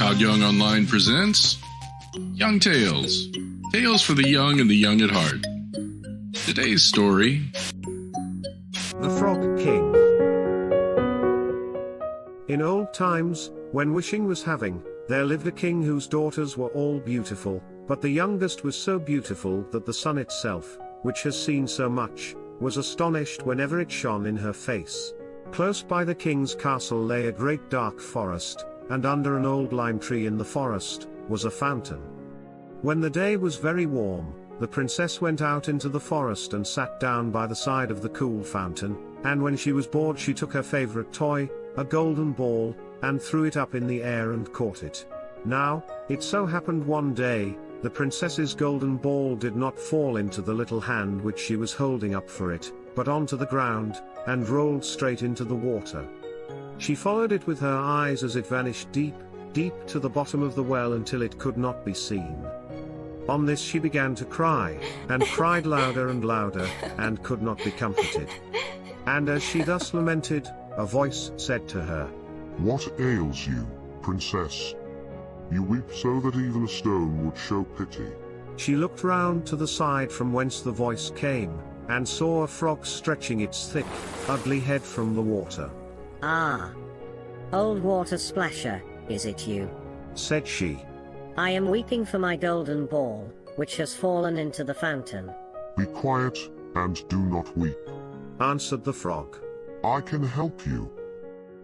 Todd Young Online presents Young Tales. Tales for the young and the young at heart. Today's story: The Frog King. In old times, when wishing was having, there lived a king whose daughters were all beautiful, but the youngest was so beautiful that the sun itself, which has seen so much, was astonished whenever it shone in her face. Close by the king's castle lay a great dark forest, and under an old lime tree in the forest was a fountain. When the day was very warm, the princess went out into the forest and sat down by the side of the cool fountain, and when she was bored she took her favorite toy, a golden ball, and threw it up in the air and caught it. Now, it so happened one day, the princess's golden ball did not fall into the little hand which she was holding up for it, but onto the ground, and rolled straight into the water. She followed it with her eyes as it vanished deep, deep to the bottom of the well until it could not be seen. On this she began to cry, and cried louder and louder, and could not be comforted. And as she thus lamented, a voice said to her, "What ails you, princess? You weep so that even a stone would show pity." She looked round to the side from whence the voice came, and saw a frog stretching its thick, ugly head from the water. "Ah, old water splasher, is it you?" said she. "I am weeping for my golden ball, which has fallen into the fountain." "Be quiet, and do not weep," answered the frog. "I can help you.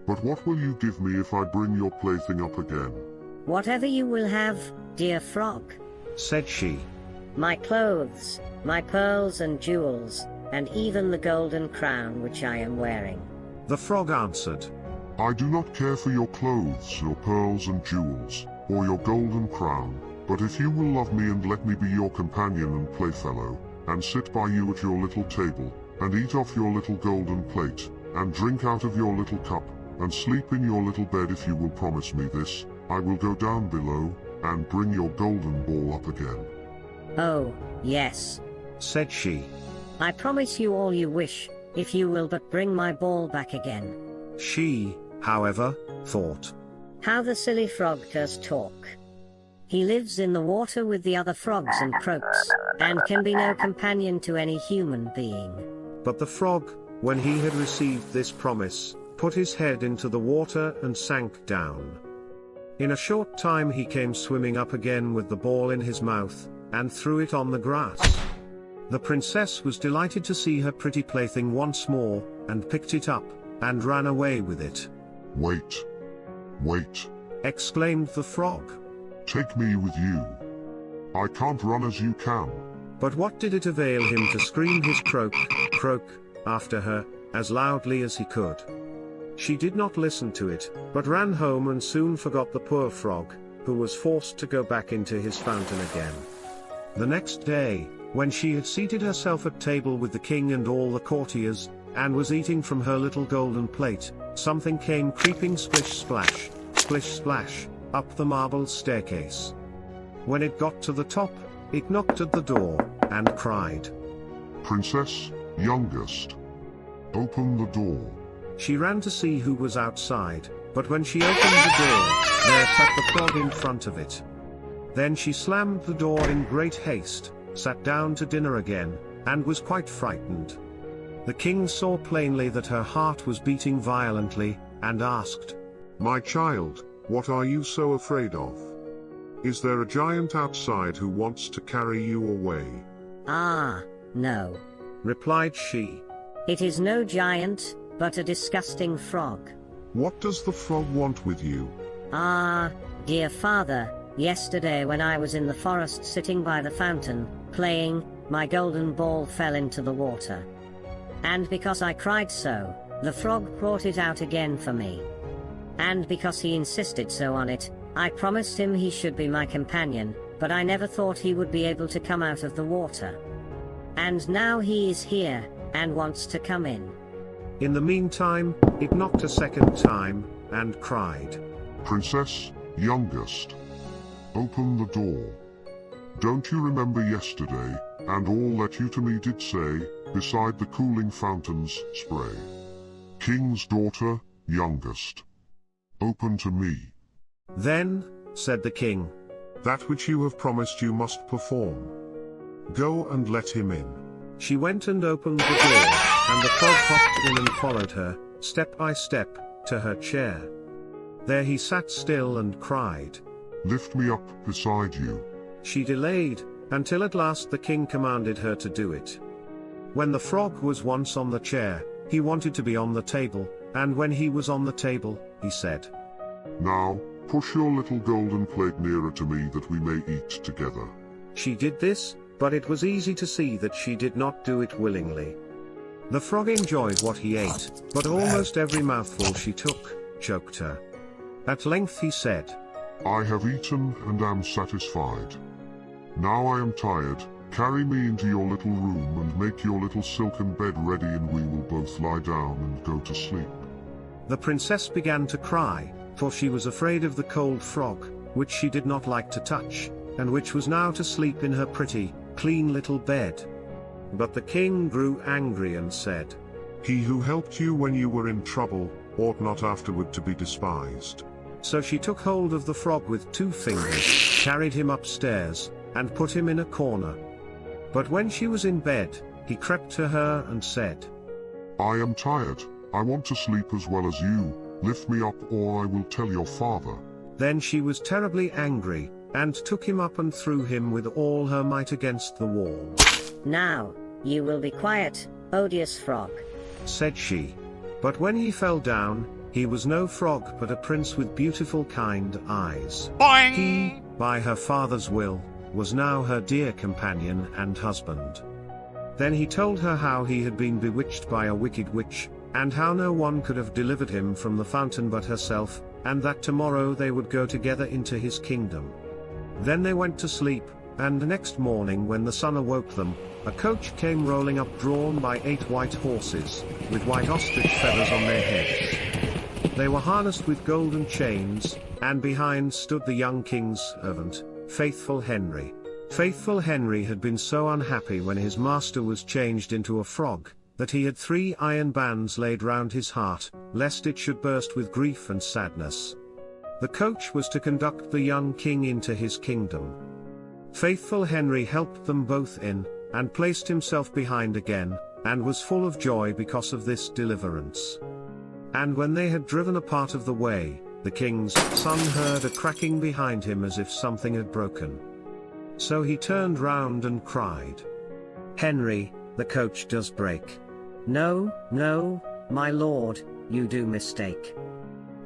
But what will you give me if I bring your plaything up again?" "Whatever you will have, dear frog," said she. "My clothes, my pearls and jewels, and even the golden crown which I am wearing." The frog answered, "I do not care for your clothes, your pearls and jewels, or your golden crown, but if you will love me and let me be your companion and playfellow, and sit by you at your little table, and eat off your little golden plate, and drink out of your little cup, and sleep in your little bed, if you will promise me this, I will go down below, and bring your golden ball up again." "Oh, yes," said she. "I promise you all you wish, if you will but bring my ball back again." She, however, thought, "How the silly frog does talk. He lives in the water with the other frogs and croaks, and can be no companion to any human being." But the frog, when he had received this promise, put his head into the water and sank down. In a short time he came swimming up again with the ball in his mouth, and threw it on the grass. The princess was delighted to see her pretty plaything once more, and picked it up, and ran away with it. "Wait, wait," exclaimed the frog. "Take me with you. I can't run as you can." But what did it avail him to scream his croak, croak, after her, as loudly as he could? She did not listen to it, but ran home and soon forgot the poor frog, who was forced to go back into his fountain again. The next day, when she had seated herself at table with the king and all the courtiers, and was eating from her little golden plate, something came creeping splish splash, up the marble staircase. When it got to the top, it knocked at the door, and cried, "Princess, youngest, open the door." She ran to see who was outside, but when she opened the door, there sat the frog in front of it. Then she slammed the door in great haste, sat down to dinner again, and was quite frightened. The king saw plainly that her heart was beating violently, and asked, "My child, what are you so afraid of? Is there a giant outside who wants to carry you away?" "Ah, no," replied she. "It is no giant, but a disgusting frog." "What does the frog want with you?" "Ah, dear father, yesterday when I was in the forest sitting by the fountain, playing, my golden ball fell into the water. And because I cried so, the frog brought it out again for me. And because he insisted so on it, I promised him he should be my companion, but I never thought he would be able to come out of the water. And now he is here, and wants to come in." In the meantime, it knocked a second time, and cried, "Princess, youngest, open the door. Don't you remember yesterday, and all that you to me did say, beside the cooling fountain's spray? King's daughter, youngest, open to me." Then, said the king. "That which you have promised you must perform. Go and let him in." She went and opened the door, and the frog hopped in and followed her, step by step, to her chair. There he sat still and cried. "Lift me up beside you." She delayed, until at last the king commanded her to do it. When the frog was once on the chair, he wanted to be on the table, and when he was on the table, he said, "Now, push your little golden plate nearer to me that we may eat together." She did this, but it was easy to see that she did not do it willingly. The frog enjoyed what he ate, but almost every mouthful she took choked her. At length he said, "I have eaten and am satisfied. Now I am tired. Carry me into your little room and make your little silken bed ready, and we will both lie down and go to sleep." The princess began to cry, for she was afraid of the cold frog, which she did not like to touch, and which was now to sleep in her pretty, clean little bed. But the king grew angry and said, "He who helped you when you were in trouble, ought not afterward to be despised." So she took hold of the frog with 2 fingers, carried him upstairs, and put him in a corner. But when she was in bed, he crept to her and said, "I am tired. I want to sleep as well as you. Lift me up, or I will tell your father." Then she was terribly angry, and took him up and threw him with all her might against the wall. "Now, you will be quiet, odious frog," said she. But when he fell down, he was no frog but a prince with beautiful kind eyes. Boing! He, by her father's will, was now her dear companion and husband. Then he told her how he had been bewitched by a wicked witch, and how no one could have delivered him from the fountain but herself, and that tomorrow they would go together into his kingdom. Then they went to sleep, and next morning when the sun awoke them, a coach came rolling up drawn by 8 white horses, with white ostrich feathers on their heads. They were harnessed with golden chains, and behind stood the young king's servant, Faithful Henry. Faithful Henry had been so unhappy when his master was changed into a frog, that he had 3 iron bands laid round his heart, lest it should burst with grief and sadness. The coach was to conduct the young king into his kingdom. Faithful Henry helped them both in, and placed himself behind again, and was full of joy because of this deliverance. And when they had driven a part of the way, the king's son heard a cracking behind him as if something had broken. So he turned round and cried, "Henry, the coach does break." "No, no, my lord, you do mistake.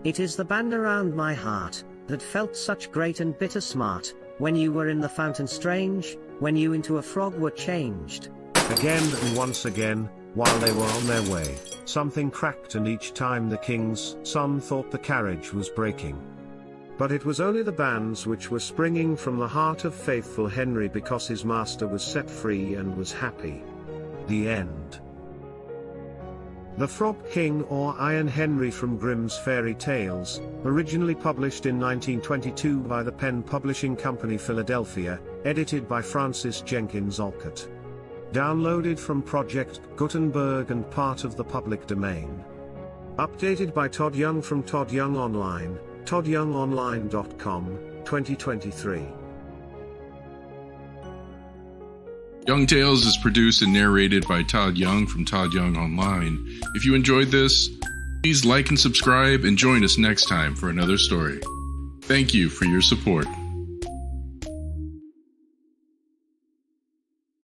It is the band around my heart, that felt such great and bitter smart, when you were in the fountain strange, when you into a frog were changed." Again and once again, while they were on their way, something cracked, and each time the king's son thought the carriage was breaking. But it was only the bands which were springing from the heart of Faithful Henry, because his master was set free and was happy. The end. The Frog King or Iron Henry from Grimm's Fairy Tales, originally published in 1922 by the Penn Publishing Company, Philadelphia, edited by Francis Jenkins Olcott. Downloaded from Project Gutenberg and part of the public domain. Updated by Todd Young from ToddYoungONLINE, ToddYoungOnline.com, 2023. Young Tales is produced and narrated by Todd Young from Todd Young Online. If you enjoyed this, please like and subscribe and join us next time for another story. Thank you for your support.